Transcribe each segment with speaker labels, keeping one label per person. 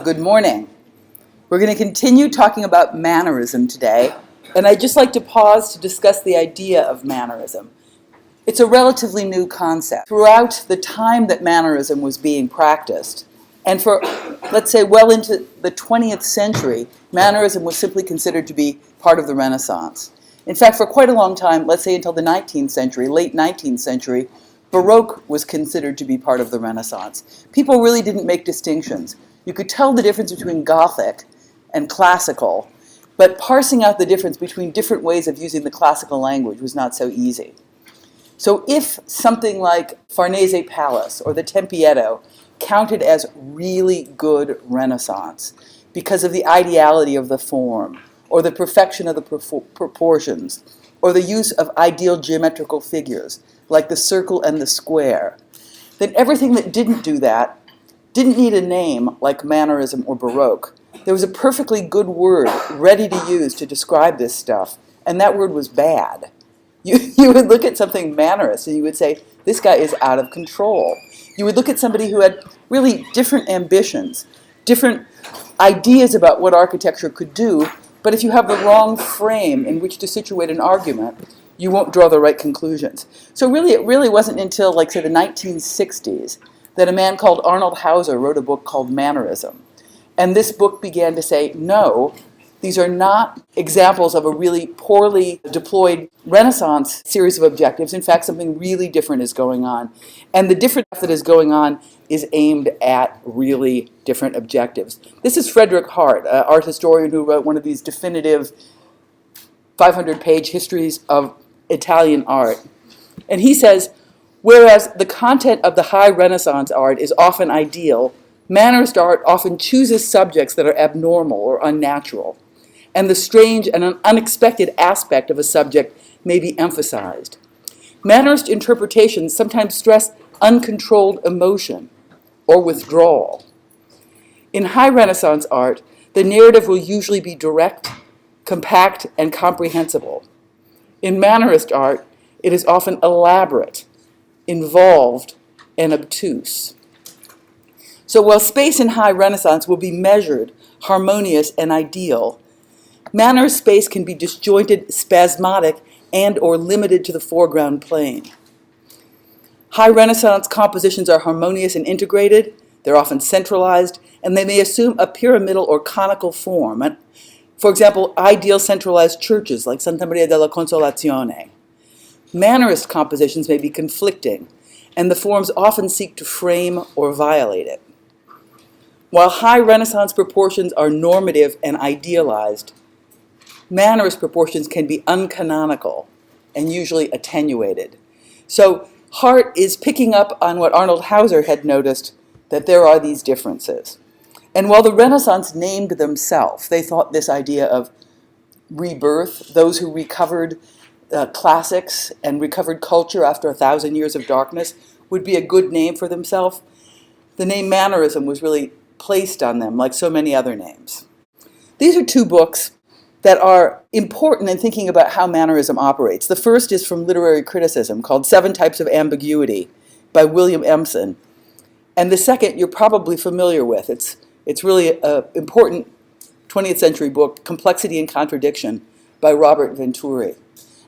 Speaker 1: Good morning. We're going to continue talking about mannerism today, and I'd just like to pause to discuss the idea of mannerism. It's a relatively new concept. Throughout the time that mannerism was being practiced, and for, let's say, well into the 20th century, mannerism was simply considered to be part of the Renaissance. In fact, for quite a long time, let's say until the 19th century, late 19th century, Baroque was considered to be part of the Renaissance. People really didn't make distinctions. You could tell the difference between Gothic and classical, but parsing out the difference between different ways of using the classical language was not so easy. So if something like Farnese Palace or the Tempietto counted as really good Renaissance because of the ideality of the form, or the perfection of the proportions, or the use of ideal geometrical figures, like the circle and the square, then everything that didn't do that didn't need a name like Mannerism or Baroque. There was a perfectly good word ready to use to describe this stuff, and that word was bad. You would look at something Mannerist and you would say, this guy is out of control. You would look at somebody who had really different ambitions, different ideas about what architecture could do, but if you have the wrong frame in which to situate an argument, you won't draw the right conclusions. So really, it really wasn't until, like, say, the 1960s that a man called Arnold Hauser wrote a book called Mannerism. And this book began to say, no, these are not examples of a really poorly deployed Renaissance series of objectives. In fact, something really different is going on. And the different stuff that is going on is aimed at really different objectives. This is Frederick Hart, an art historian who wrote one of these definitive 500-page histories of Italian art. And he says, whereas the content of the high Renaissance art is often ideal, Mannerist art often chooses subjects that are abnormal or unnatural, and the strange and unexpected aspect of a subject may be emphasized. Mannerist interpretations sometimes stress uncontrolled emotion or withdrawal. In high Renaissance art, the narrative will usually be direct, compact, and comprehensible. In Mannerist art, it is often elaborate, involved, and obtuse. So while space in high Renaissance will be measured, harmonious, and ideal, Mannerist space can be disjointed, spasmodic, and or limited to the foreground plane. High Renaissance compositions are harmonious and integrated, they're often centralized, and they may assume a pyramidal or conical form. For example, ideal centralized churches like Santa Maria della Consolazione. Mannerist compositions may be conflicting, and the forms often seek to frame or violate it. While high Renaissance proportions are normative and idealized, Mannerist proportions can be uncanonical and usually attenuated. So Hart is picking up on what Arnold Hauser had noticed, that there are these differences. And while the Renaissance named themselves, they thought this idea of rebirth, those who recovered classics and recovered culture after 1,000 years of darkness, would be a good name for themselves. The name Mannerism was really placed on them, like so many other names. These are two books that are important in thinking about how Mannerism operates. The first is from literary criticism, called 7 Types of Ambiguity by William Empson. And the second you're probably familiar with. It's really an important 20th century book, Complexity and Contradiction by Robert Venturi.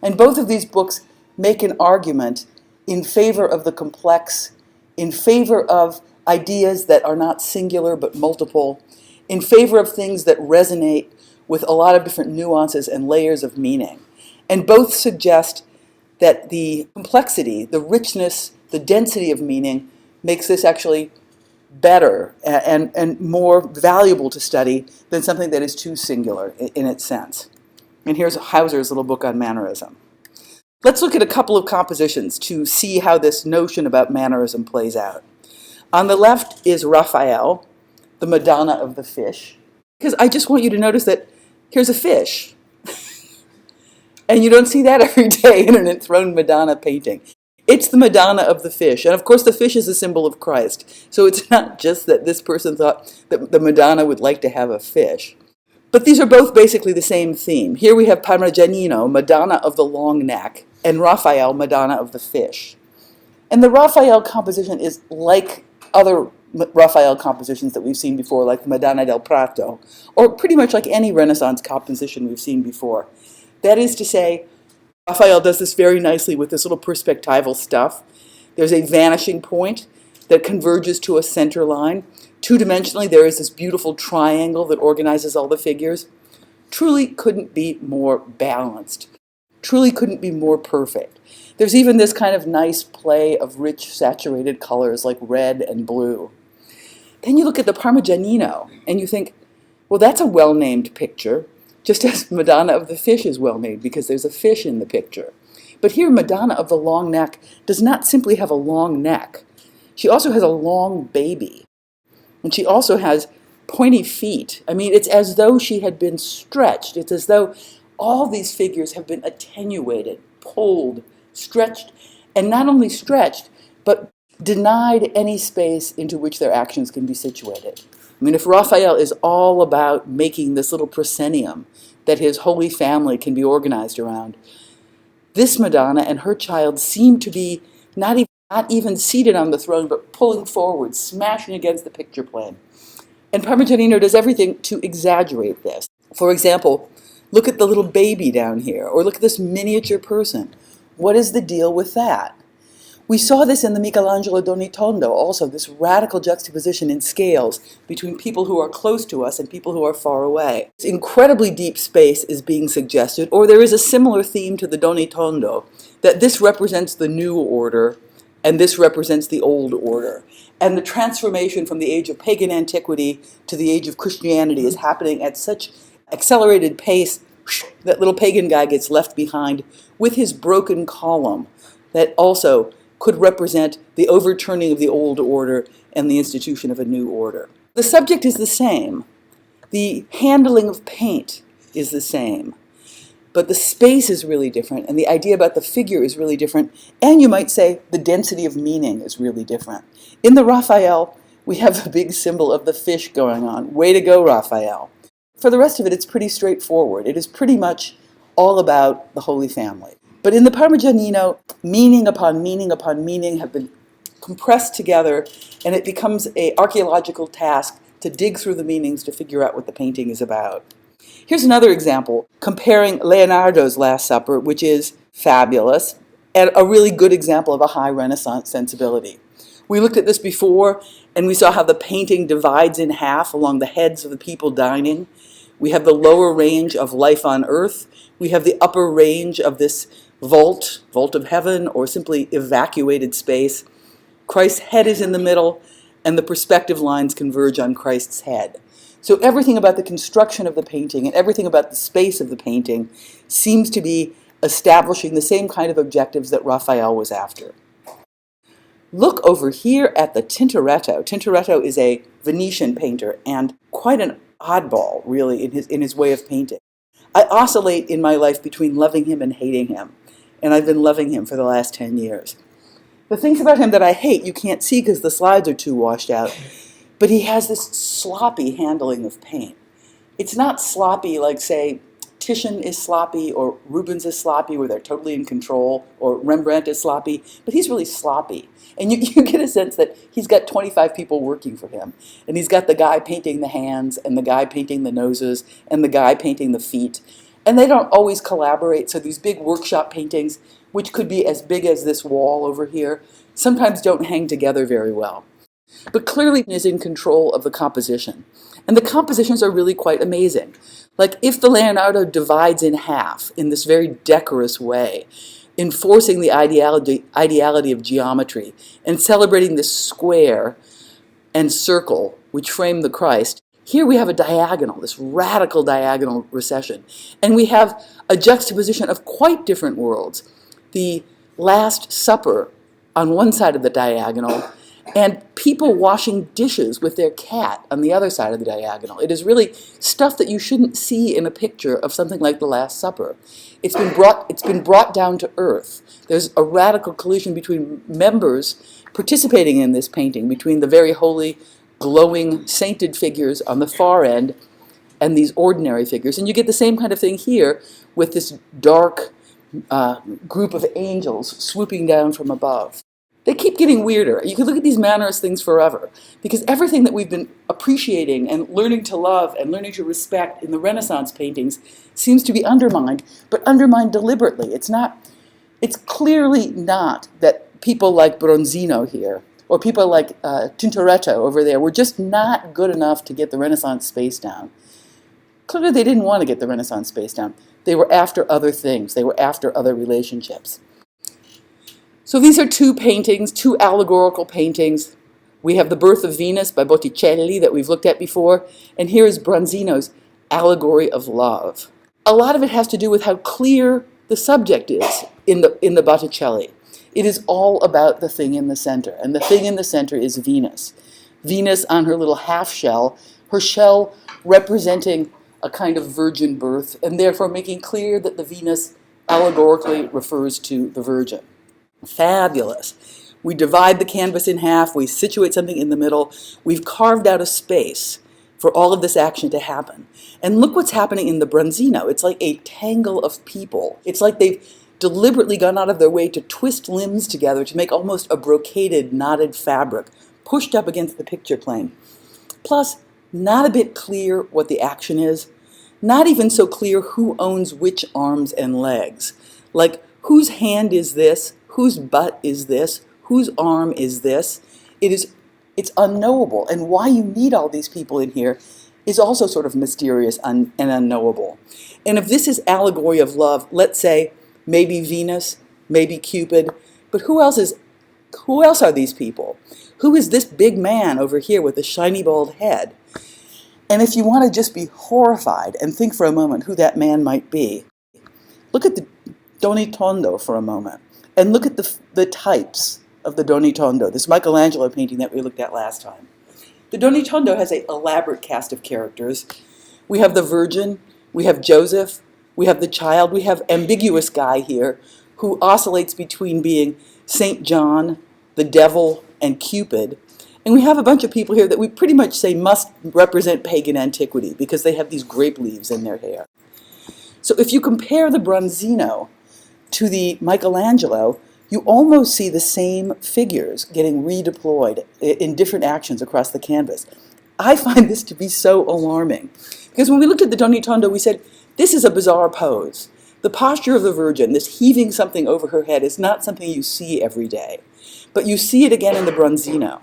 Speaker 1: And both of these books make an argument in favor of the complex, in favor of ideas that are not singular but multiple, in favor of things that resonate with a lot of different nuances and layers of meaning. And both suggest that the complexity, the richness, the density of meaning makes this actually better and more valuable to study than something that is too singular in its sense. And here's Hauser's little book on Mannerism. Let's look at a couple of compositions to see how this notion about Mannerism plays out. On the left is Raphael, the Madonna of the Fish, because I just want you to notice that here's a fish. And you don't see that every day in an enthroned Madonna painting. It's the Madonna of the Fish. And of course, the fish is a symbol of Christ. So it's not just that this person thought that the Madonna would like to have a fish. But these are both basically the same theme. Here we have Parmigianino, Madonna of the long neck, and Raphael, Madonna of the Fish. And the Raphael composition is like other Raphael compositions that we've seen before, like the Madonna del Prato, or pretty much like any Renaissance composition we've seen before. That is to say, Raphael does this very nicely with this little perspectival stuff. There's a vanishing point that converges to a center line. Two-dimensionally, there is this beautiful triangle that organizes all the figures. Truly couldn't be more balanced. Truly couldn't be more perfect. There's even this kind of nice play of rich, saturated colors like red and blue. Then you look at the Parmigianino, and you think, well, that's a well-named picture, just as Madonna of the Fish is well-named because there's a fish in the picture. But here, Madonna of the Long Neck does not simply have a long neck. She also has a long baby. And she also has pointy feet. I mean, it's as though she had been stretched. It's as though all these figures have been attenuated, pulled, stretched, and not only stretched, but denied any space into which their actions can be situated. I mean, if Raphael is all about making this little proscenium that his Holy Family can be organized around, this Madonna and her child seem to be not even seated on the throne, but pulling forward, smashing against the picture plane. And Parmigianino does everything to exaggerate this. For example, look at the little baby down here, or look at this miniature person. What is the deal with that? We saw this in the Michelangelo Donitondo also, this radical juxtaposition in scales between people who are close to us and people who are far away. This incredibly deep space is being suggested, or there is a similar theme to the Donitondo, that this represents the new order and this represents the old order. And the transformation from the age of pagan antiquity to the age of Christianity is happening at such accelerated pace that little pagan guy gets left behind with his broken column that also could represent the overturning of the old order and the institution of a new order. The subject is the same. The handling of paint is the same. But the space is really different, and the idea about the figure is really different, and you might say the density of meaning is really different. In the Raphael, we have the big symbol of the fish going on. Way to go, Raphael. For the rest of it, it's pretty straightforward. It is pretty much all about the Holy Family. But in the Parmigianino, meaning upon meaning upon meaning have been compressed together, and it becomes an archaeological task to dig through the meanings to figure out what the painting is about. Here's another example, comparing Leonardo's Last Supper, which is fabulous, and a really good example of a high Renaissance sensibility. We looked at this before, and we saw how the painting divides in half along the heads of the people dining. We have the lower range of life on earth. We have the upper range of this vault of heaven, or simply evacuated space. Christ's head is in the middle, and the perspective lines converge on Christ's head. So everything about the construction of the painting and everything about the space of the painting seems to be establishing the same kind of objectives that Raphael was after. Look over here at the Tintoretto. Tintoretto is a Venetian painter and quite an oddball, really, in his way of painting. I oscillate in my life between loving him and hating him, and I've been loving him for the last 10 years. The things about him that I hate you can't see because the slides are too washed out. But he has this sloppy handling of paint. It's not sloppy like, say, Titian is sloppy or Rubens is sloppy where they're totally in control, or Rembrandt is sloppy, but he's really sloppy. And you get a sense that he's got 25 people working for him. And he's got the guy painting the hands and the guy painting the noses and the guy painting the feet. And they don't always collaborate, so these big workshop paintings, which could be as big as this wall over here, sometimes don't hang together very well. But clearly is in control of the composition. And the compositions are really quite amazing. Like if the Leonardo divides in half in this very decorous way, enforcing the ideality of geometry and celebrating this square and circle which frame the Christ, here we have a diagonal, this radical diagonal recession. And we have a juxtaposition of quite different worlds. The Last Supper on one side of the diagonal, and people washing dishes with their cat on the other side of the diagonal. It is really stuff that you shouldn't see in a picture of something like the Last Supper. It's been brought down to earth. There's a radical collision between members participating in this painting, between the very holy, glowing, sainted figures on the far end and these ordinary figures. And you get the same kind of thing here with this dark group of angels swooping down from above. They keep getting weirder. You could look at these Mannerist things forever, because everything that we've been appreciating and learning to love and learning to respect in the Renaissance paintings seems to be undermined, but undermined deliberately. It's clearly not that people like Bronzino here, or people like Tintoretto over there, were just not good enough to get the Renaissance space down. Clearly they didn't want to get the Renaissance space down. They were after other things. They were after other relationships. So these are two paintings, two allegorical paintings. We have The Birth of Venus by Botticelli that we've looked at before, and here is Bronzino's Allegory of Love. A lot of it has to do with how clear the subject is in the Botticelli. It is all about the thing in the center, and the thing in the center is Venus. Venus on her little half shell, her shell representing a kind of virgin birth, and therefore making clear that the Venus allegorically refers to the Virgin. Fabulous. We divide the canvas in half, we situate something in the middle, we've carved out a space for all of this action to happen. And look what's happening in the Bronzino. It's like a tangle of people. It's like they've deliberately gone out of their way to twist limbs together to make almost a brocaded, knotted fabric, pushed up against the picture plane. Plus, not a bit clear what the action is, not even so clear who owns which arms and legs. Like, whose hand is this? Whose butt is this? Whose arm is this? It's unknowable. And why you need all these people in here is also sort of mysterious and unknowable. And if this is allegory of love, let's say maybe Venus, maybe Cupid, but who else are these people? Who is this big man over here with the shiny bald head? And if you want to just be horrified and think for a moment who that man might be, look at the Donitondo for a moment. And look at the types of the Donitondo, this Michelangelo painting that we looked at last time. The Donitondo has an elaborate cast of characters. We have the Virgin, we have Joseph, we have the child, we have ambiguous guy here who oscillates between being Saint John, the devil, and Cupid. And we have a bunch of people here that we pretty much say must represent pagan antiquity because they have these grape leaves in their hair. So if you compare the Bronzino to the Michelangelo, you almost see the same figures getting redeployed in different actions across the canvas. I find this to be so alarming, because when we looked at the Donitondo, we said, this is a bizarre pose. The posture of the Virgin, this heaving something over her head, is not something you see every day. But you see it again in the Bronzino.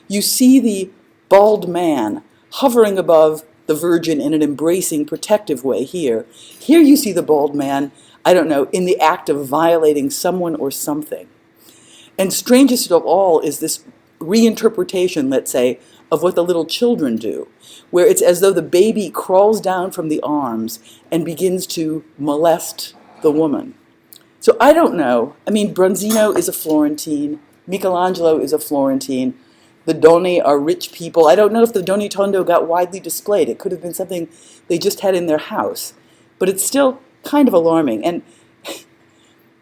Speaker 1: You see the bald man hovering above the Virgin in an embracing, protective way here. Here you see the bald man, I don't know, in the act of violating someone or something. And strangest of all is this reinterpretation, let's say, of what the little children do, where it's as though the baby crawls down from the arms and begins to molest the woman. So I don't know. I mean, Bronzino is a Florentine. Michelangelo is a Florentine. The Doni are rich people. I don't know if the Donitondo got widely displayed. It could have been something they just had in their house. But it's still kind of alarming. And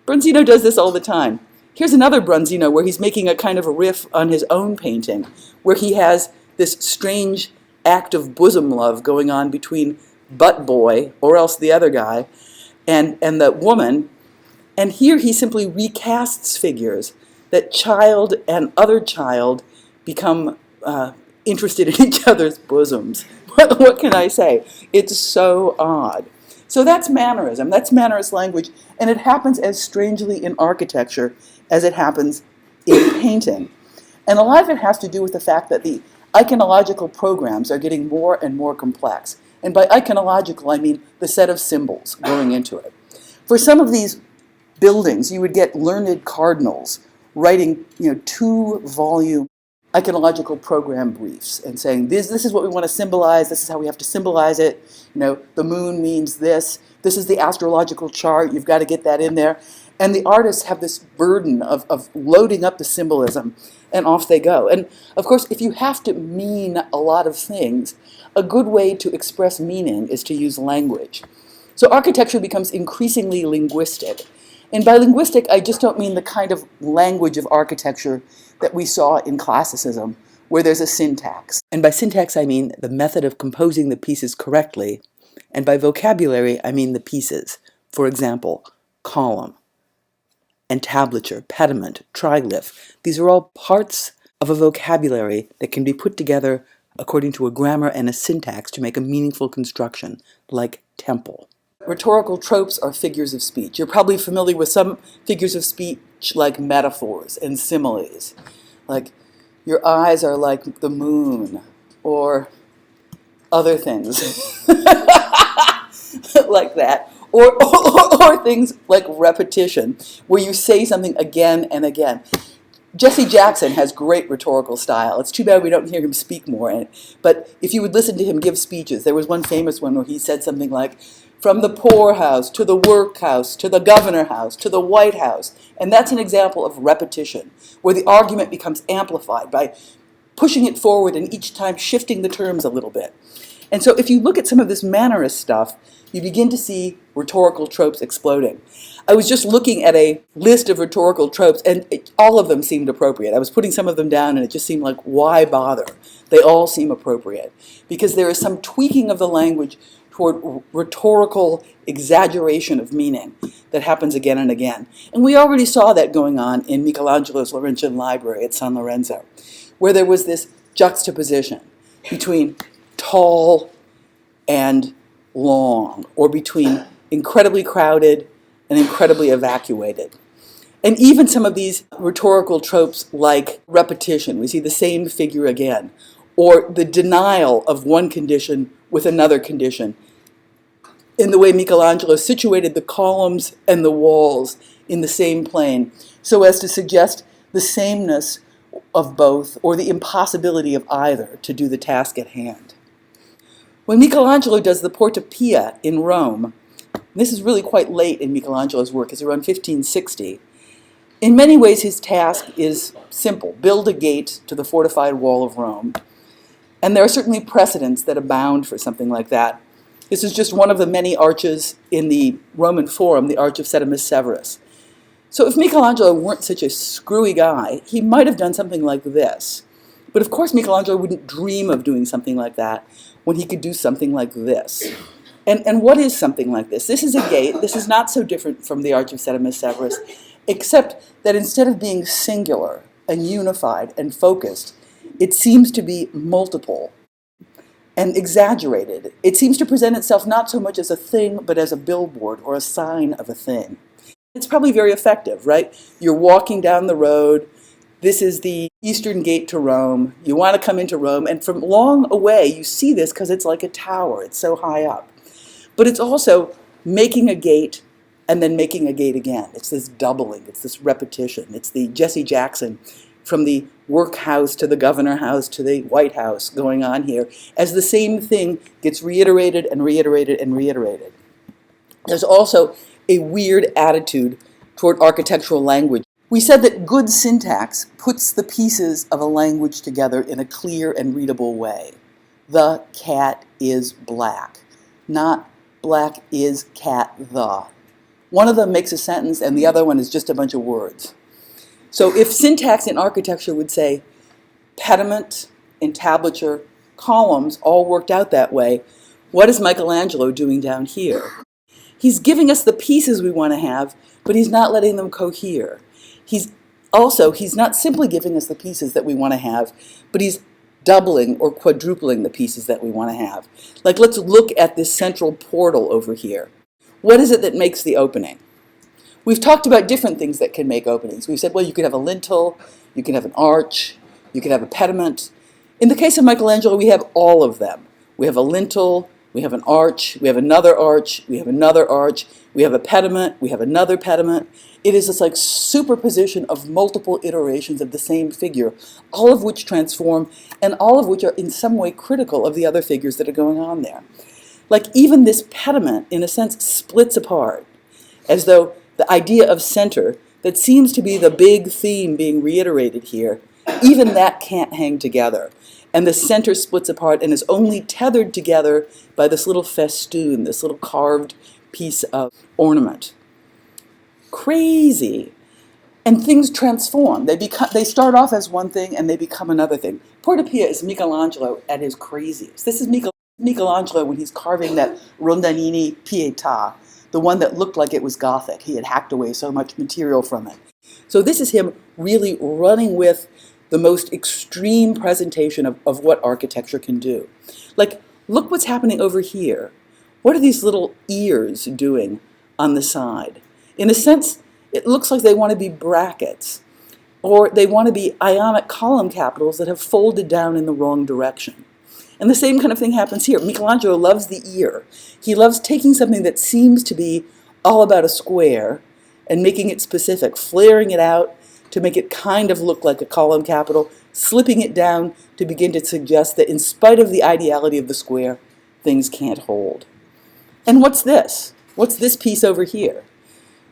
Speaker 1: Bronzino does this all the time. Here's another Bronzino where he's making a kind of a riff on his own painting, where he has this strange act of bosom love going on between butt boy, or else the other guy, and the woman. And here he simply recasts figures that child and other child become interested in each other's bosoms. What can I say? It's so odd. So that's Mannerism, that's Mannerist language, and it happens as strangely in architecture as it happens in painting. And a lot of it has to do with the fact that the iconological programs are getting more and more complex. And by iconological, I mean the set of symbols going into it. For some of these buildings, you would get learned cardinals writing, 2-volume iconological program briefs and saying, this is what we want to symbolize, this is how we have to symbolize it, the moon means this is the astrological chart, you've got to get that in there. And the artists have this burden of loading up the symbolism, and off they go. And of course, if you have to mean a lot of things, a good way to express meaning is to use language. So architecture becomes increasingly linguistic. And by linguistic, I just don't mean the kind of language of architecture that we saw in classicism, where there's a syntax. And by syntax, I mean the method of composing the pieces correctly. And by vocabulary, I mean the pieces. For example, column. entablature, pediment, triglyph. These are all parts of a vocabulary that can be put together according to a grammar and a syntax to make a meaningful construction, like temple. Rhetorical tropes are figures of speech. You're probably familiar with some figures of speech like metaphors and similes, like your eyes are like the moon, or other things like that. Or things like repetition, where you say something again and again. Jesse Jackson has great rhetorical style. It's too bad we don't hear him speak more. But if you would listen to him give speeches, there was one famous one where he said something like, from the poorhouse to the workhouse to the governor house to the White House. And that's an example of repetition, where the argument becomes amplified by pushing it forward and each time shifting the terms a little bit. And so if you look at some of this Mannerist stuff, you begin to see rhetorical tropes exploding. I was just looking at a list of rhetorical tropes, and all of them seemed appropriate. I was putting some of them down, and it just seemed like, why bother? They all seem appropriate, because there is some tweaking of the language toward rhetorical exaggeration of meaning that happens again and again. And we already saw that going on in Michelangelo's Laurentian Library at San Lorenzo, where there was this juxtaposition between tall and long, or between incredibly crowded and incredibly evacuated. And even some of these rhetorical tropes like repetition, we see the same figure again, or the denial of one condition with another condition, in the way Michelangelo situated the columns and the walls in the same plane, so as to suggest the sameness of both, or the impossibility of either to do the task at hand. When Michelangelo does the Porta Pia in Rome, this is really quite late in Michelangelo's work, it's around 1560, in many ways his task is simple: build a gate to the fortified wall of Rome. And there are certainly precedents that abound for something like that. This is just one of the many arches in the Roman Forum, the Arch of Septimus Severus. So if Michelangelo weren't such a screwy guy, he might have done something like this. But of course Michelangelo wouldn't dream of doing something like that when he could do something like this. And what is something like this? This is a gate. This is not so different from the Arch of Septimus Severus, except that instead of being singular and unified and focused, it seems to be multiple and exaggerated. It seems to present itself not so much as a thing, but as a billboard or a sign of a thing. It's probably very effective, right? You're walking down the road. This is the eastern gate to Rome. You want to come into Rome, and from long away you see this because it's like a tower. It's so high up. But it's also making a gate and then making a gate again. It's this doubling. It's this repetition. It's the Jesse Jackson from the workhouse to the governor house to the White House going on here, as the same thing gets reiterated and reiterated and reiterated. There's also a weird attitude toward architectural language. We said that good syntax puts the pieces of a language together in a clear and readable way. The cat is black, not black is cat the. One of them makes a sentence and the other one is just a bunch of words. So if syntax in architecture would say pediment, entablature, columns all worked out that way, what is Michelangelo doing down here? He's giving us the pieces we want to have, but he's not letting them cohere. He's not simply giving us the pieces that we want to have, but he's doubling or quadrupling the pieces that we want to have. Like, let's look at this central portal over here. What is it that makes the opening? We've talked about different things that can make openings. We've said, well, you could have a lintel, you can have an arch, you could have a pediment. In the case of Michelangelo, we have all of them. We have a lintel, we have an arch, we have another arch, we have another arch, we have a pediment, we have another pediment. It is this like superposition of multiple iterations of the same figure, all of which transform and all of which are in some way critical of the other figures that are going on there. Like even this pediment, in a sense, splits apart, as though the idea of center that seems to be the big theme being reiterated here, even that can't hang together. And the center splits apart and is only tethered together by this little festoon, this little carved piece of ornament. Crazy. And things transform. They start off as one thing and they become another thing. Porta Pia is Michelangelo at his craziest. This is Michelangelo when he's carving that Rondanini Pietà, the one that looked like it was Gothic. He had hacked away so much material from it. So this is him really running with the most extreme presentation of what architecture can do. Like, look what's happening over here. What are these little ears doing on the side? In a sense, it looks like they want to be brackets, or they want to be ionic column capitals that have folded down in the wrong direction. And the same kind of thing happens here. Michelangelo loves the ear. He loves taking something that seems to be all about a square and making it specific, flaring it out to make it kind of look like a column capital, slipping it down to begin to suggest that in spite of the ideality of the square, things can't hold. And what's this? What's this piece over here?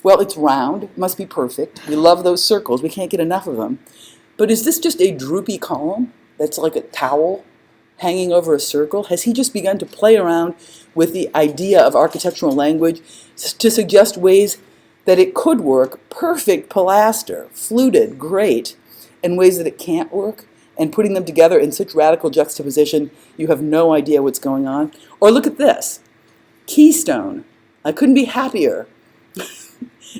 Speaker 1: Well, it's round, it must be perfect. We love those circles, we can't get enough of them. But is this just a droopy column that's like a towel hanging over a circle? Has he just begun to play around with the idea of architectural language to suggest ways that it could work, perfect pilaster, fluted, great, and ways that it can't work, and putting them together in such radical juxtaposition you have no idea what's going on? Or look at this, keystone. I couldn't be happier.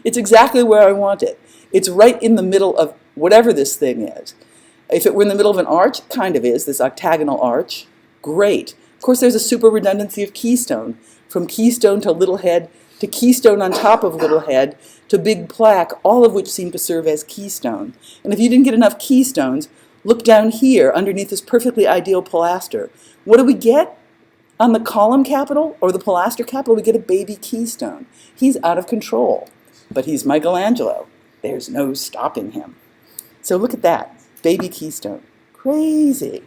Speaker 1: It's exactly where I want it. It's right in the middle of whatever this thing is. If it were in the middle of an arch, it kind of is, this octagonal arch. Great. Of course, there's a super redundancy of keystone, from keystone to little head, to keystone on top of little head, to big plaque, all of which seem to serve as keystone. And if you didn't get enough keystones, look down here underneath this perfectly ideal pilaster. What do we get? On the column capital or the pilaster capital, we get a baby keystone. He's out of control, but he's Michelangelo. There's no stopping him. So look at that, baby keystone. Crazy.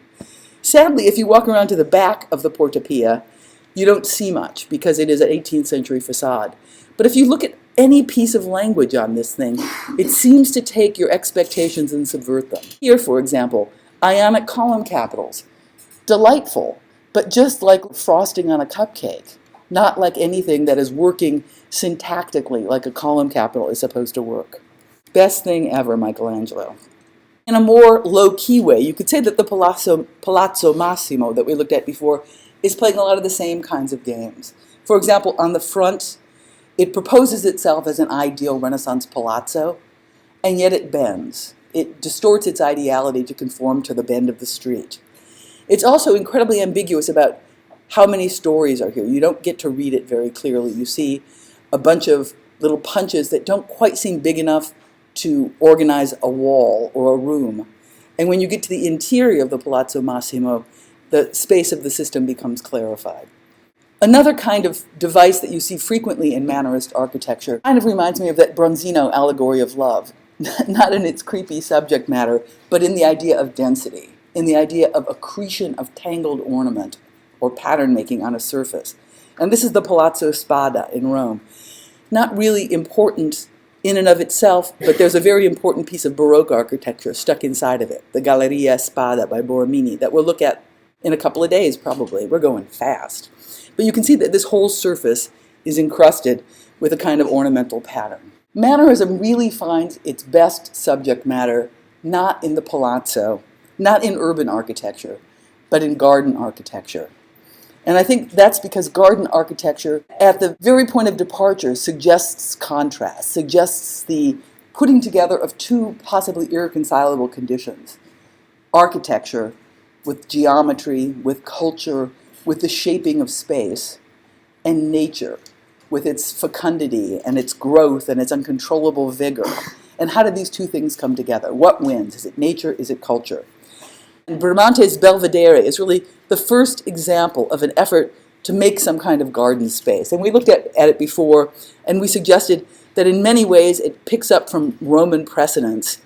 Speaker 1: Sadly, if you walk around to the back of the Porta Pia, you don't see much because it is an 18th century facade. But if you look at any piece of language on this thing, it seems to take your expectations and subvert them. Here, for example, ionic column capitals. Delightful, but just like frosting on a cupcake, not like anything that is working syntactically like a column capital is supposed to work. Best thing ever, Michelangelo. In a more low-key way, you could say that the Palazzo Massimo that we looked at before is playing a lot of the same kinds of games. For example, on the front, it proposes itself as an ideal Renaissance palazzo, and yet it bends. It distorts its ideality to conform to the bend of the street. It's also incredibly ambiguous about how many stories are here. You don't get to read it very clearly. You see a bunch of little punches that don't quite seem big enough to organize a wall or a room. And when you get to the interior of the Palazzo Massimo, the space of the system becomes clarified. Another kind of device that you see frequently in Mannerist architecture kind of reminds me of that Bronzino allegory of love, not in its creepy subject matter, but in the idea of density, in the idea of accretion of tangled ornament or pattern making on a surface. And this is the Palazzo Spada in Rome. Not really important in and of itself, but there's a very important piece of Baroque architecture stuck inside of it, the Galleria Spada by Borromini, that we'll look at in a couple of days probably. We're going fast. But you can see that this whole surface is encrusted with a kind of ornamental pattern. Mannerism really finds its best subject matter not in the palazzo, not in urban architecture, but in garden architecture. And I think that's because garden architecture, at the very point of departure, suggests contrast, suggests the putting together of two possibly irreconcilable conditions. Architecture with geometry, with culture, with the shaping of space, and nature with its fecundity and its growth and its uncontrollable vigor. And how do these two things come together? What wins? Is it nature? Is it culture? And Bramante's Belvedere is really the first example of an effort to make some kind of garden space. And we looked at it before, and we suggested that in many ways it picks up from Roman precedents,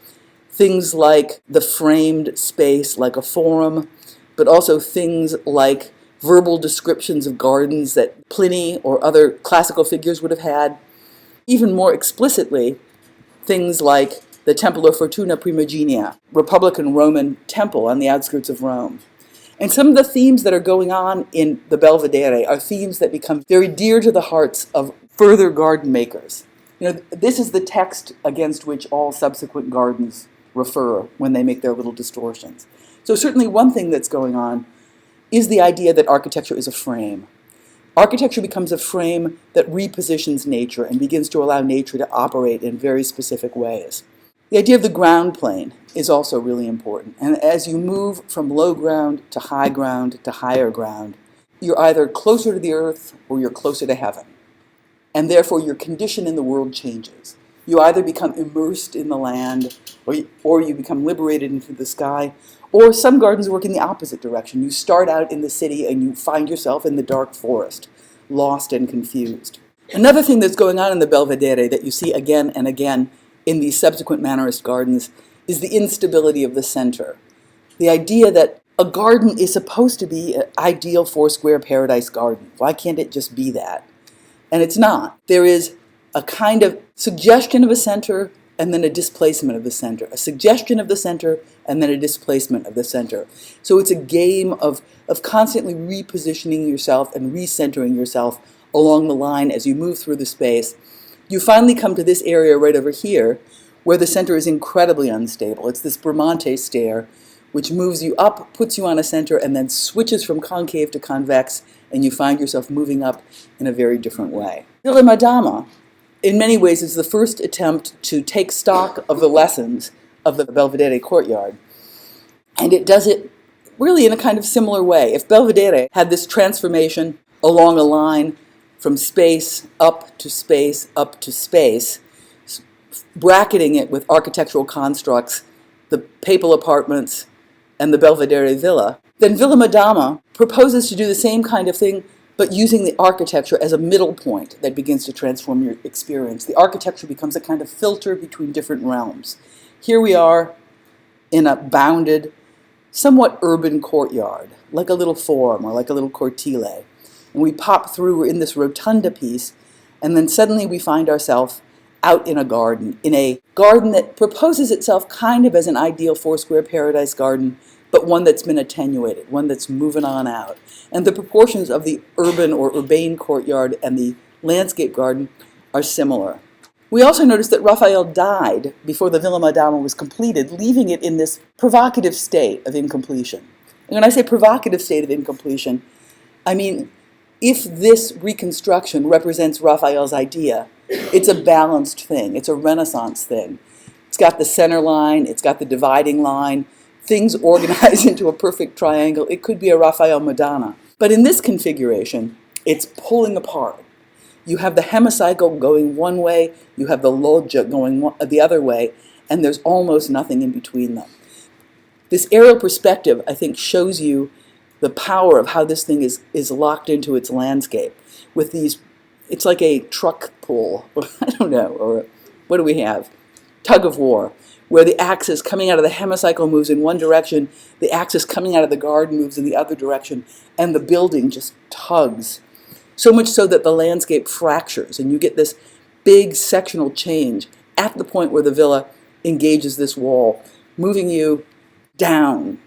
Speaker 1: things like the framed space, like a forum, but also things like verbal descriptions of gardens that Pliny or other classical figures would have had. Even more explicitly, things like the Temple of Fortuna Primigenia, Republican Roman temple on the outskirts of Rome. And some of the themes that are going on in the Belvedere are themes that become very dear to the hearts of further garden makers. You know, this is the text against which all subsequent gardens refer when they make their little distortions. So certainly one thing that's going on is the idea that architecture is a frame. Architecture becomes a frame that repositions nature and begins to allow nature to operate in very specific ways. The idea of the ground plane is also really important. And as you move from low ground to higher ground, you're either closer to the earth or you're closer to heaven. And therefore your condition in the world changes. You either become immersed in the land or you become liberated into the sky. Or some gardens work in the opposite direction. You start out in the city and you find yourself in the dark forest, lost and confused. Another thing that's going on in the Belvedere that you see again and again in these subsequent Mannerist gardens is the instability of the center. The idea that a garden is supposed to be an ideal four-square paradise garden. Why can't it just be that? And it's not. There is a kind of suggestion of a center and then a displacement of the center, a suggestion of the center and then a displacement of the center. So it's a game of constantly repositioning yourself and recentering yourself along the line as you move through the space. You finally come to this area right over here where the center is incredibly unstable. It's this Bramante stair which moves you up, puts you on a center, and then switches from concave to convex, and you find yourself moving up in a very different way. Villa Madama, in many ways, is the first attempt to take stock of the lessons of the Belvedere courtyard. And it does it really in a kind of similar way. If Belvedere had this transformation along a line from space up to space up to space, bracketing it with architectural constructs, the papal apartments, and the Belvedere villa, then Villa Madama proposes to do the same kind of thing, but using the architecture as a middle point that begins to transform your experience. The architecture becomes a kind of filter between different realms. Here we are in a bounded, somewhat urban courtyard, like a little forum or like a little cortile. And we pop through, we're in this rotunda piece, and then suddenly we find ourselves out in a garden that proposes itself kind of as an ideal four-square paradise garden, but one that's been attenuated, one that's moving on out. And the proportions of the urban or urbane courtyard and the landscape garden are similar. We also noticed that Raphael died before the Villa Madama was completed, leaving it in this provocative state of incompletion. And when I say provocative state of incompletion, I mean, if this reconstruction represents Raphael's idea, it's a balanced thing. It's a Renaissance thing. It's got the center line. It's got the dividing line. Things organize into a perfect triangle. It could be a Raphael Madonna. But in this configuration, it's pulling apart. You have the hemicycle going one way. You have the loggia going the other way. And there's almost nothing in between them. This aerial perspective, I think, shows you the power of how this thing is locked into its landscape with these. It's like a truck pull, I don't know, or what do we have? Tug of war, where the axis coming out of the hemicycle moves in one direction, the axis coming out of the garden moves in the other direction, and the building just tugs. So much so that the landscape fractures, and you get this big sectional change at the point where the villa engages this wall, moving you down,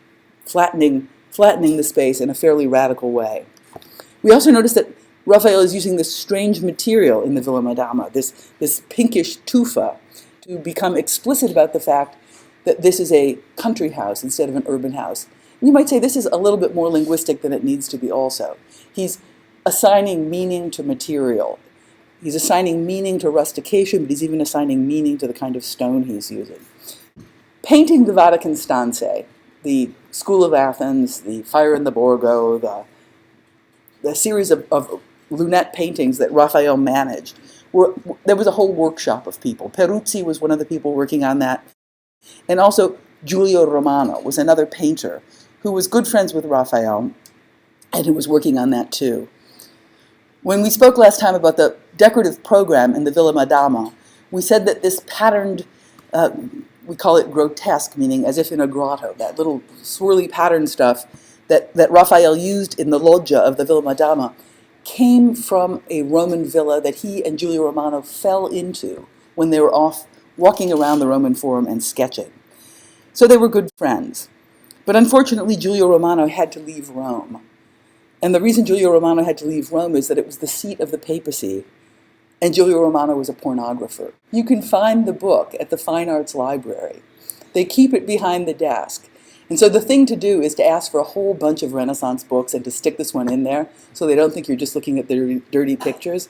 Speaker 1: flattening the space in a fairly radical way. We also notice that Raphael is using this strange material in the Villa Madama, this pinkish tufa, to become explicit about the fact that this is a country house instead of an urban house. And you might say this is a little bit more linguistic than it needs to be also. He's assigning meaning to material. He's assigning meaning to rustication, but he's even assigning meaning to the kind of stone he's using. Painting the Vatican Stanze, the School of Athens, the Fire in the Borgo, the series of lunette paintings that Raphael managed, there was a whole workshop of people. Peruzzi was one of the people working on that. And also Giulio Romano was another painter who was good friends with Raphael and who was working on that too. When we spoke last time about the decorative program in the Villa Madama, we said that this patterned, we call it grotesque, meaning as if in a grotto, that little swirly pattern stuff that Raphael used in the loggia of the Villa Madama came from a Roman villa that he and Giulio Romano fell into when they were off walking around the Roman Forum and sketching. So they were good friends. But unfortunately, Giulio Romano had to leave Rome. And the reason Giulio Romano had to leave Rome is that it was the seat of the papacy, and Giulio Romano was a pornographer. You can find the book at the Fine Arts Library. They keep it behind the desk. And so the thing to do is to ask for a whole bunch of Renaissance books and to stick this one in there so they don't think you're just looking at the dirty pictures.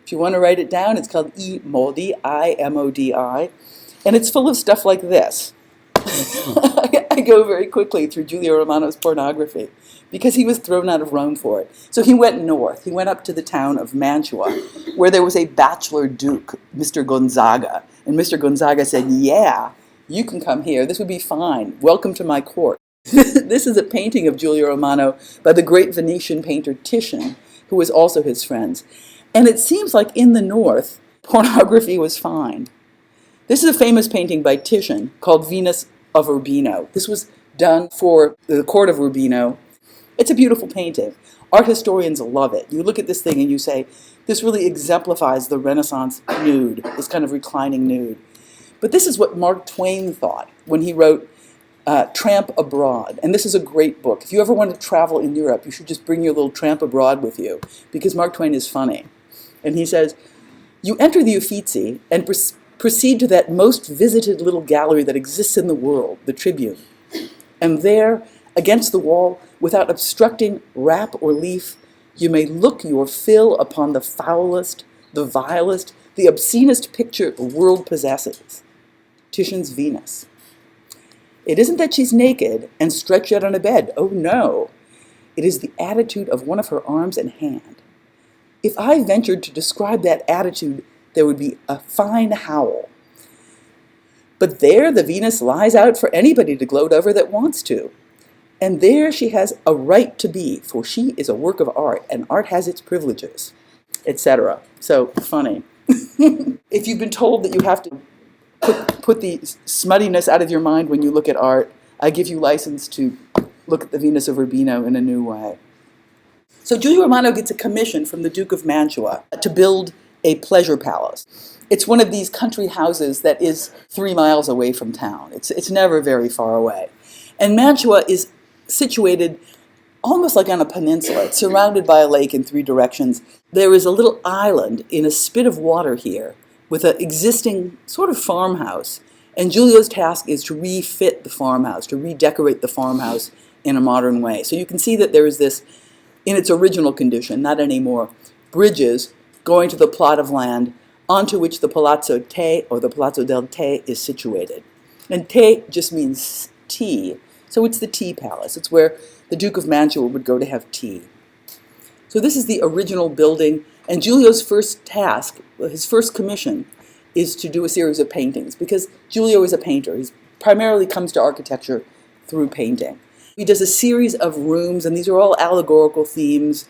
Speaker 1: If you want to write it down, it's called I Modi, I-M-O-D-I, and it's full of stuff like this. I go very quickly through Giulio Romano's pornography because he was thrown out of Rome for it. So he went north. He went up to the town of Mantua, where there was a bachelor duke, Mr. Gonzaga. And Mr. Gonzaga said, yeah, you can come here. This would be fine. Welcome to my court. This is a painting of Giulio Romano by the great Venetian painter Titian, who was also his friend. And it seems like in the north, pornography was fine. This is a famous painting by Titian called Venus of Urbino. This was done for the court of Urbino. It's a beautiful painting. Art historians love it. You look at this thing and you say, this really exemplifies the Renaissance nude, this kind of reclining nude. But this is what Mark Twain thought when he wrote Tramp Abroad. And this is a great book. If you ever want to travel in Europe, you should just bring your little Tramp Abroad with you, because Mark Twain is funny. And he says, you enter the Uffizi and proceed to that most visited little gallery that exists in the world, the Tribune. And there, against the wall, without obstructing wrap or leaf, you may look your fill upon the foulest, the vilest, the obscenest picture the world possesses, Titian's Venus. It isn't that she's naked and stretched out on a bed. Oh, no. It is the attitude of one of her arms and hand. If I ventured to describe that attitude, there would be a fine howl. But there the Venus lies out for anybody to gloat over that wants to. And there she has a right to be, for she is a work of art, and art has its privileges, etc. So, funny. If you've been told that you have to put the smuttiness out of your mind when you look at art, I give you license to look at the Venus of Urbino in a new way. So Giulio Romano gets a commission from the Duke of Mantua to build a pleasure palace. It's one of these country houses that is 3 miles away from town. It's never very far away. And Mantua is situated almost like on a peninsula. It's surrounded by a lake in 3 directions. There is a little island in a spit of water here with an existing sort of farmhouse. And Giulio's task is to refit the farmhouse, to redecorate the farmhouse in a modern way. So you can see that there is this, in its original condition, not anymore, bridges going to the plot of land onto which the Palazzo Te, or the Palazzo del Te, is situated. And Te just means tea, so it's the tea palace. It's where the Duke of Mantua would go to have tea. So this is the original building, and Giulio's first task, his first commission, is to do a series of paintings, because Giulio is a painter. He primarily comes to architecture through painting. He does a series of rooms, and these are all allegorical themes,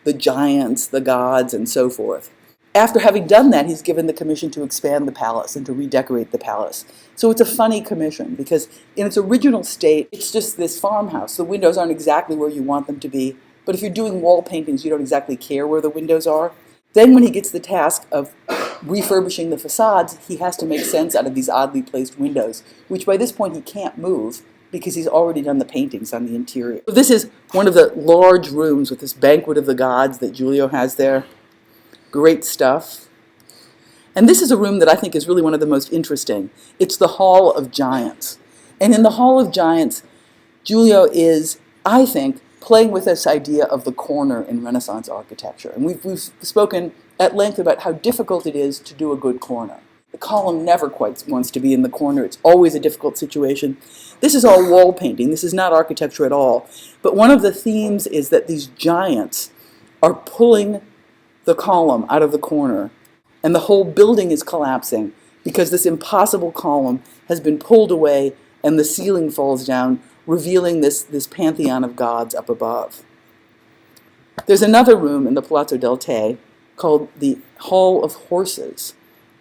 Speaker 1: the giants, the gods, and so forth. After having done that, he's given the commission to expand the palace and to redecorate the palace. So it's a funny commission, because in its original state, it's just this farmhouse. The windows aren't exactly where you want them to be, but if you're doing wall paintings, you don't exactly care where the windows are. Then when he gets the task of refurbishing the facades, he has to make sense out of these oddly placed windows, which by this point he can't move, because he's already done the paintings on the interior. So this is one of the large rooms with this banquet of the gods that Giulio has there. Great stuff. And this is a room that I think is really one of the most interesting. It's the Hall of Giants. And in the Hall of Giants, Giulio is, I think, playing with this idea of the corner in Renaissance architecture. And we've spoken at length about how difficult it is to do a good corner. The column never quite wants to be in the corner. It's always a difficult situation. This is all wall painting. This is not architecture at all. But one of the themes is that these giants are pulling the column out of the corner, and the whole building is collapsing because this impossible column has been pulled away and the ceiling falls down, revealing this pantheon of gods up above. There's another room in the Palazzo del Te called the Hall of Horses.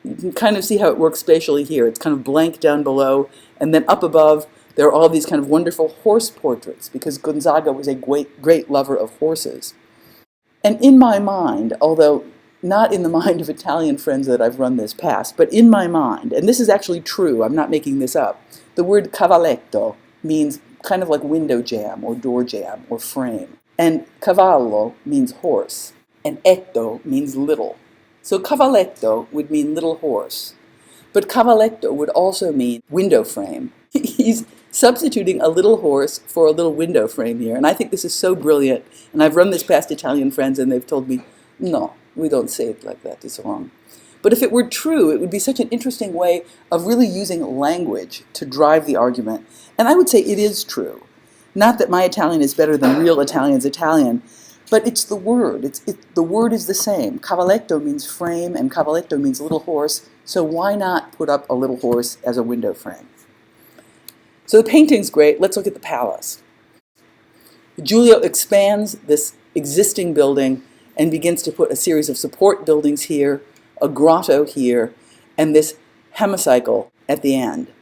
Speaker 1: You can kind of see how it works spatially here. It's kind of blank down below, and then up above there are all these kind of wonderful horse portraits, because Gonzaga was a great lover of horses. And in my mind, although not in the mind of Italian friends that I've run this past, but in my mind, and this is actually true, I'm not making this up, the word cavalletto means kind of like window jamb or door jamb or frame. And cavallo means horse, and etto means little. So cavalletto would mean little horse, but cavalletto would also mean window frame. He's substituting a little horse for a little window frame here. And I think this is so brilliant. And I've run this past Italian friends and they've told me, no, we don't say it like that, it's wrong. But if it were true, it would be such an interesting way of really using language to drive the argument. And I would say it is true. Not that my Italian is better than real Italian's Italian, but it's the word. The word is the same. Cavalletto means frame and cavalletto means little horse, so why not put up a little horse as a window frame? So the painting's great. Let's look at the palace. Giulio expands this existing building and begins to put a series of support buildings here, a grotto here, and this hemicycle at the end.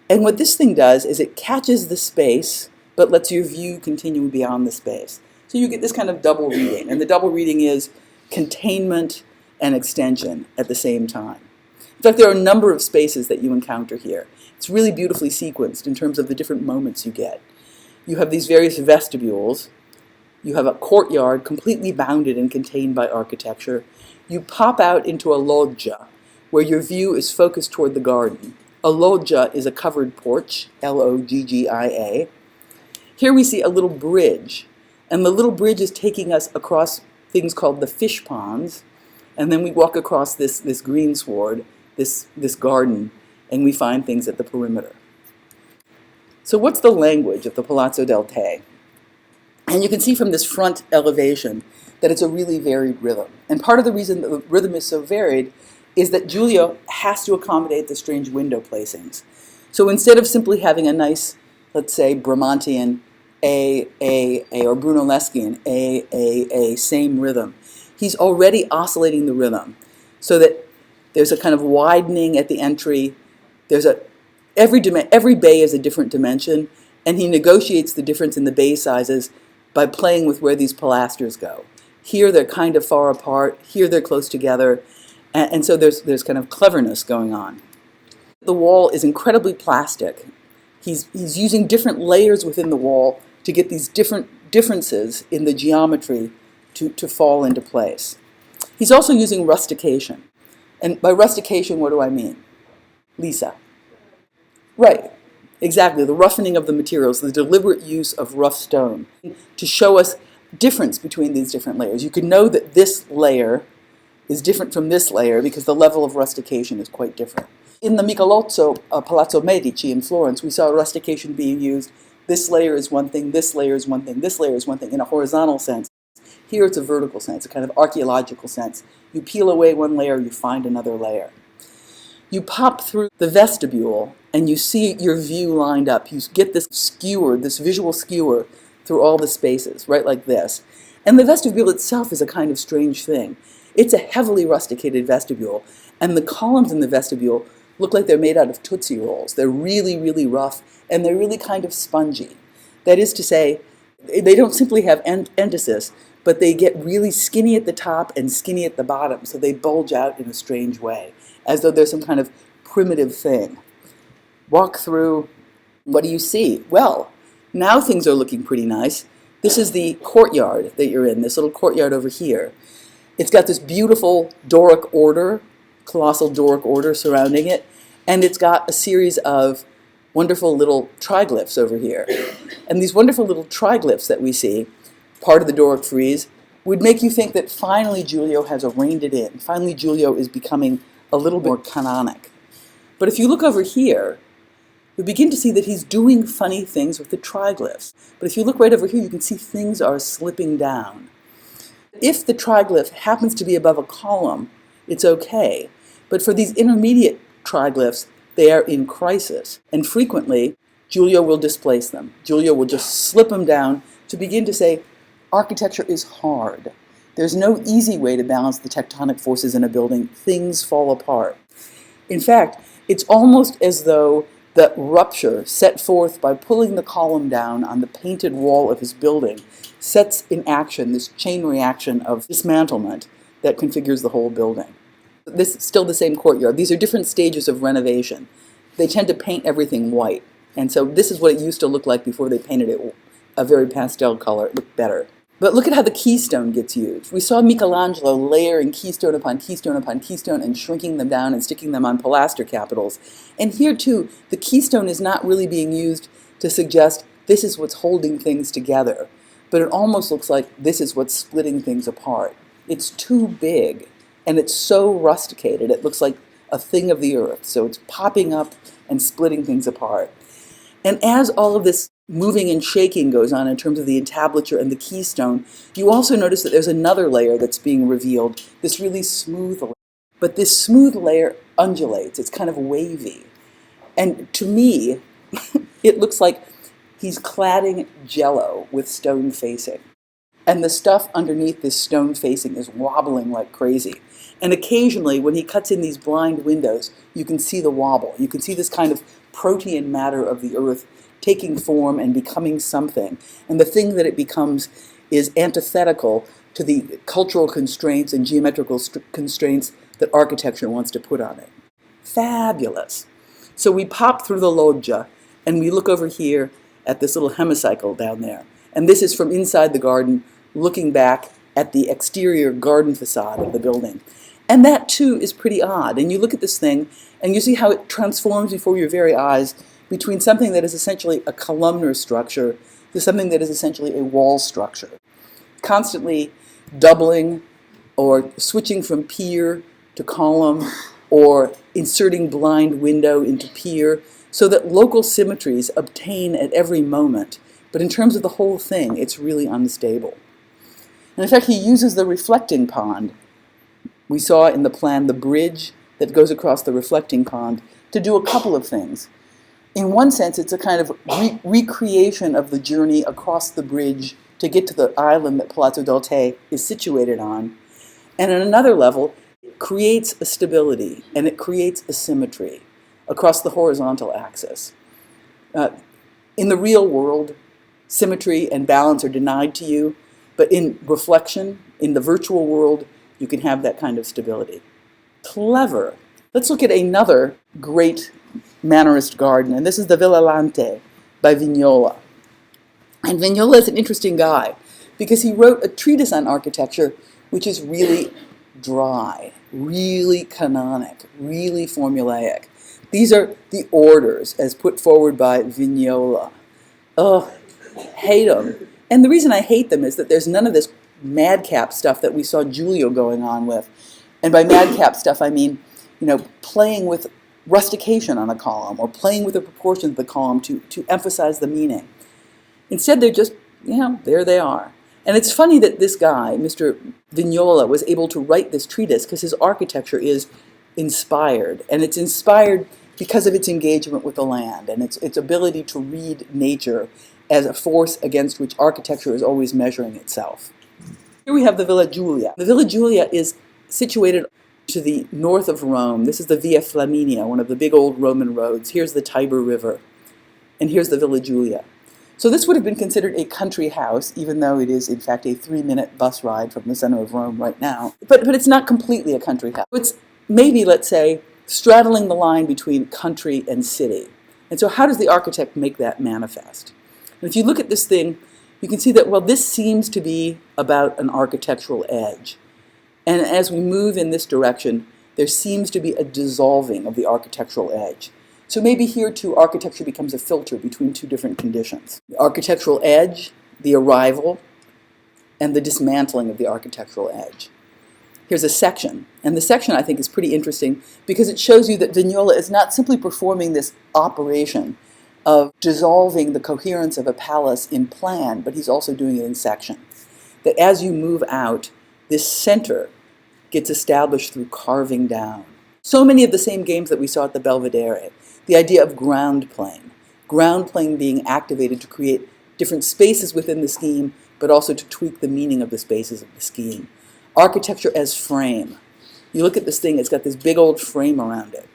Speaker 1: And what this thing does is it catches the space, but lets your view continue beyond the space. So you get this kind of double reading, and the double reading is containment and extension at the same time. In fact, there are a number of spaces that you encounter here. It's really beautifully sequenced in terms of the different moments you get. You have these various vestibules. You have a courtyard completely bounded and contained by architecture. You pop out into a loggia, where your view is focused toward the garden. A loggia is a covered porch, L-O-G-G-I-A. Here we see a little bridge, and the little bridge is taking us across things called the fish ponds, and then we walk across this greensward, this garden, and we find things at the perimeter. So what's the language of the Palazzo del Te? And you can see from this front elevation that it's a really varied rhythm. And part of the reason that the rhythm is so varied is that Giulio has to accommodate the strange window placings. So instead of simply having a nice, let's say, Bramantian A, or Brunelleschian A, same rhythm, he's already oscillating the rhythm so that there's a kind of widening at the entry. Every bay is a different dimension, and he negotiates the difference in the bay sizes by playing with where these pilasters go. Here they're kind of far apart, here they're close together, and so there's kind of cleverness going on. The wall is incredibly plastic. He's using different layers within the wall to get these differences in the geometry to fall into place. He's also using rustication. And by rustication, what do I mean? Lisa. Right, exactly, the roughening of the materials, the deliberate use of rough stone to show us difference between these different layers. You can know that this layer is different from this layer because the level of rustication is quite different. In the Michelozzo Palazzo Medici in Florence, we saw rustication being used. This layer is one thing, this layer is one thing, this layer is one thing in a horizontal sense. Here it's a vertical sense, a kind of archaeological sense. You peel away one layer, you find another layer. You pop through the vestibule and you see your view lined up. You get this skewer, this visual skewer through all the spaces, right like this. And the vestibule itself is a kind of strange thing. It's a heavily rusticated vestibule, and the columns in the vestibule look like they're made out of Tootsie Rolls. They're really, really rough, and they're really kind of spongy. That is to say, they don't simply have endosis, but they get really skinny at the top and skinny at the bottom, so they bulge out in a strange way, as though they're some kind of primitive thing. Walk through, what do you see? Well, now things are looking pretty nice. This is the courtyard that you're in, this little courtyard over here. It's got this beautiful Doric order, colossal Doric order surrounding it, and it's got a series of wonderful little triglyphs over here. And these wonderful little triglyphs that we see, part of the Doric frieze, would make you think that finally Giulio has reined it in. Finally Giulio is becoming a little more canonic. But if you look over here, you begin to see that he's doing funny things with the triglyphs. But if you look right over here, you can see things are slipping down. If the triglyph happens to be above a column, it's okay. But for these intermediate triglyphs, they are in crisis. And frequently, Giulio will displace them. Giulio will just slip them down to begin to say, architecture is hard. There's no easy way to balance the tectonic forces in a building. Things fall apart. In fact, it's almost as though the rupture set forth by pulling the column down on the painted wall of his building sets in action this chain reaction of dismantlement that configures the whole building. This is still the same courtyard. These are different stages of renovation. They tend to paint everything white. And so this is what it used to look like before they painted it a very pastel color. It looked better. But look at how the keystone gets used. We saw Michelangelo layering keystone upon keystone upon keystone and shrinking them down and sticking them on pilaster capitals. And here too, the keystone is not really being used to suggest this is what's holding things together, but it almost looks like this is what's splitting things apart. It's too big, and it's so rusticated, it looks like a thing of the earth, so it's popping up and splitting things apart. And as all of this moving and shaking goes on in terms of the entablature and the keystone, you also notice that there's another layer that's being revealed, this really smooth layer. But this smooth layer undulates, it's kind of wavy. And to me, it looks like he's cladding jello with stone facing. And the stuff underneath this stone facing is wobbling like crazy. And occasionally, when he cuts in these blind windows, you can see the wobble. You can see this kind of protean matter of the earth taking form and becoming something. And the thing that it becomes is antithetical to the cultural constraints and geometrical constraints that architecture wants to put on it. Fabulous. So we pop through the loggia, and we look over here at this little hemicycle down there. And this is from inside the garden, looking back at the exterior garden facade of the building. And that, too, is pretty odd. And you look at this thing, and you see how it transforms before your very eyes between something that is essentially a columnar structure to something that is essentially a wall structure, constantly doubling or switching from pier to column or inserting blind window into pier so that local symmetries obtain at every moment. But in terms of the whole thing, it's really unstable. And in fact, he uses the reflecting pond. We saw in the plan the bridge that goes across the reflecting pond to do a couple of things. In one sense, it's a kind of recreation of the journey across the bridge to get to the island that Palazzo del Te is situated on. And on another level, it creates a stability and it creates a symmetry across the horizontal axis. In the real world, symmetry and balance are denied to you, but in reflection, in the virtual world, you can have that kind of stability. Clever. Let's look at another great Mannerist garden, and this is the Villa Lante by Vignola. And Vignola is an interesting guy because he wrote a treatise on architecture which is really dry, really canonic, really formulaic. These are the orders as put forward by Vignola. Oh, hate them. And the reason I hate them is that there's none of this madcap stuff that we saw Giulio going on with. And by madcap stuff, I mean, playing with rustication on a column or playing with the proportions of the column to emphasize the meaning. Instead, they're just, there they are. And it's funny that this guy, Mr. Vignola, was able to write this treatise because his architecture is inspired. And it's inspired because of its engagement with the land and its ability to read nature as a force against which architecture is always measuring itself. Here we have the Villa Giulia. The Villa Giulia is situated to the north of Rome. This is the Via Flaminia, one of the big old Roman roads. Here's the Tiber River, and here's the Villa Giulia. So this would have been considered a country house, even though it is, in fact, a 3-minute bus ride from the center of Rome right now. But it's not completely a country house. It's maybe, let's say, straddling the line between country and city. And so how does the architect make that manifest? And if you look at this thing, you can see that, well, this seems to be about an architectural edge. And as we move in this direction, there seems to be a dissolving of the architectural edge. So maybe here, too, architecture becomes a filter between two different conditions. The architectural edge, the arrival, and the dismantling of the architectural edge. Here's a section. And the section, I think, is pretty interesting because it shows you that Vignola is not simply performing this operation of dissolving the coherence of a palace in plan, but he's also doing it in section. That as you move out, this center gets established through carving down. So many of the same games that we saw at the Belvedere. The idea of ground plane being activated to create different spaces within the scheme, but also to tweak the meaning of the spaces of the scheme. Architecture as frame. You look at this thing, it's got this big old frame around it.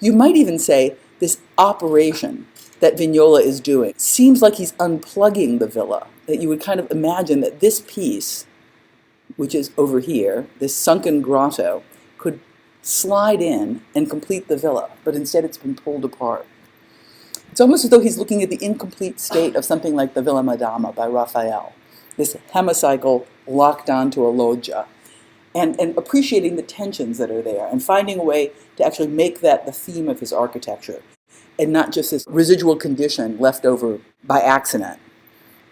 Speaker 1: You might even say this operation that Vignola is doing seems like he's unplugging the villa, that you would kind of imagine that this piece, which is over here, this sunken grotto, could slide in and complete the villa, but instead it's been pulled apart. It's almost as though he's looking at the incomplete state of something like the Villa Madama by Raphael, this hemicycle locked onto a loggia, and appreciating the tensions that are there and finding a way to actually make that the theme of his architecture. and not just this residual condition left over by accident.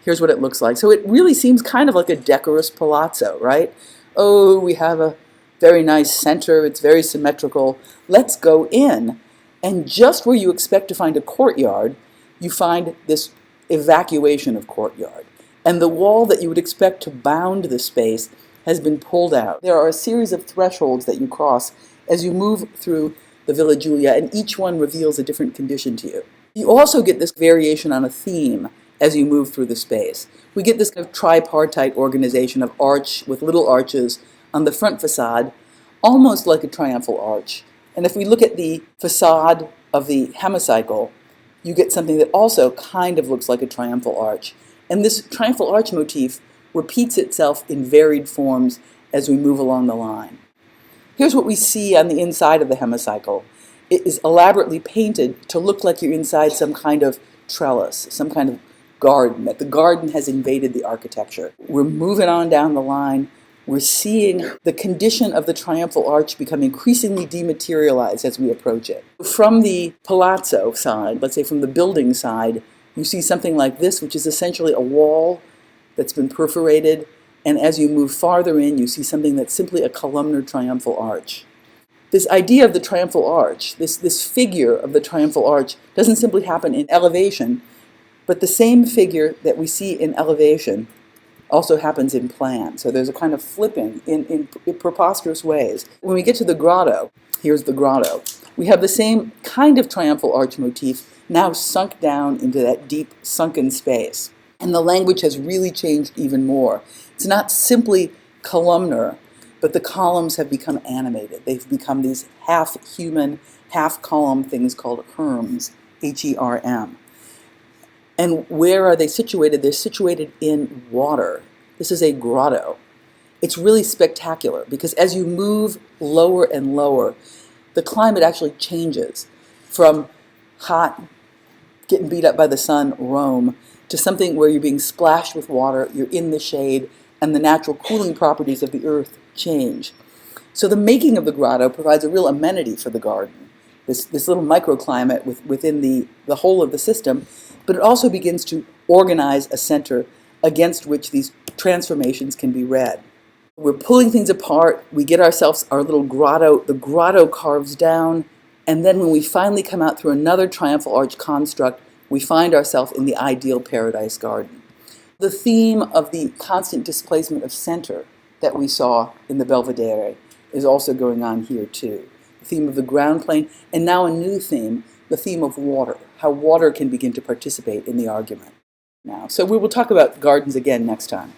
Speaker 1: Here's what it looks like. So it really seems kind of like a decorous palazzo, right? Oh, we have a very nice center. It's very symmetrical. Let's go in. And just where you expect to find a courtyard, you find this evacuation of courtyard. And the wall that you would expect to bound the space has been pulled out. There are a series of thresholds that you cross as you move through the Villa Giulia, and each one reveals a different condition to you. You also get this variation on a theme as you move through the space. We get this kind of tripartite organization of arch with little arches on the front facade, almost like a triumphal arch. And if we look at the facade of the hemicycle, you get something that also kind of looks like a triumphal arch. And this triumphal arch motif repeats itself in varied forms as we move along the line. Here's what we see on the inside of the hemicycle. It is elaborately painted to look like you're inside some kind of trellis, some kind of garden, that the garden has invaded the architecture. We're moving on down the line. We're seeing the condition of the triumphal arch become increasingly dematerialized as we approach it. From the palazzo side, let's say from the building side, you see something like this, which is essentially a wall that's been perforated, and as you move farther in, you see something that's simply a columnar triumphal arch. This idea of the triumphal arch, this figure of the triumphal arch, doesn't simply happen in elevation, but the same figure that we see in elevation also happens in plan. So there's a kind of flipping in preposterous ways. When we get to the grotto, here's the grotto, we have the same kind of triumphal arch motif now sunk down into that deep sunken space. And the language has really changed even more. It's not simply columnar, but the columns have become animated. They've become these half-human, half-column things called herms, H-E-R-M. And where are they situated? They're situated in water. This is a grotto. It's really spectacular because as you move lower and lower, the climate actually changes from hot, getting beat up by the sun, Rome, to something where you're being splashed with water, you're in the shade, and the natural cooling properties of the earth change. So the making of the grotto provides a real amenity for the garden, this little microclimate within the whole of the system, but it also begins to organize a center against which these transformations can be read. We're pulling things apart, we get ourselves our little grotto, the grotto carves down, and then when we finally come out through another triumphal arch construct, we find ourselves in the ideal paradise garden. The theme of the constant displacement of center that we saw in the Belvedere is also going on here too. The theme of the ground plane, and now a new theme, the theme of water, how water can begin to participate in the argument now. So we will talk about gardens again next time.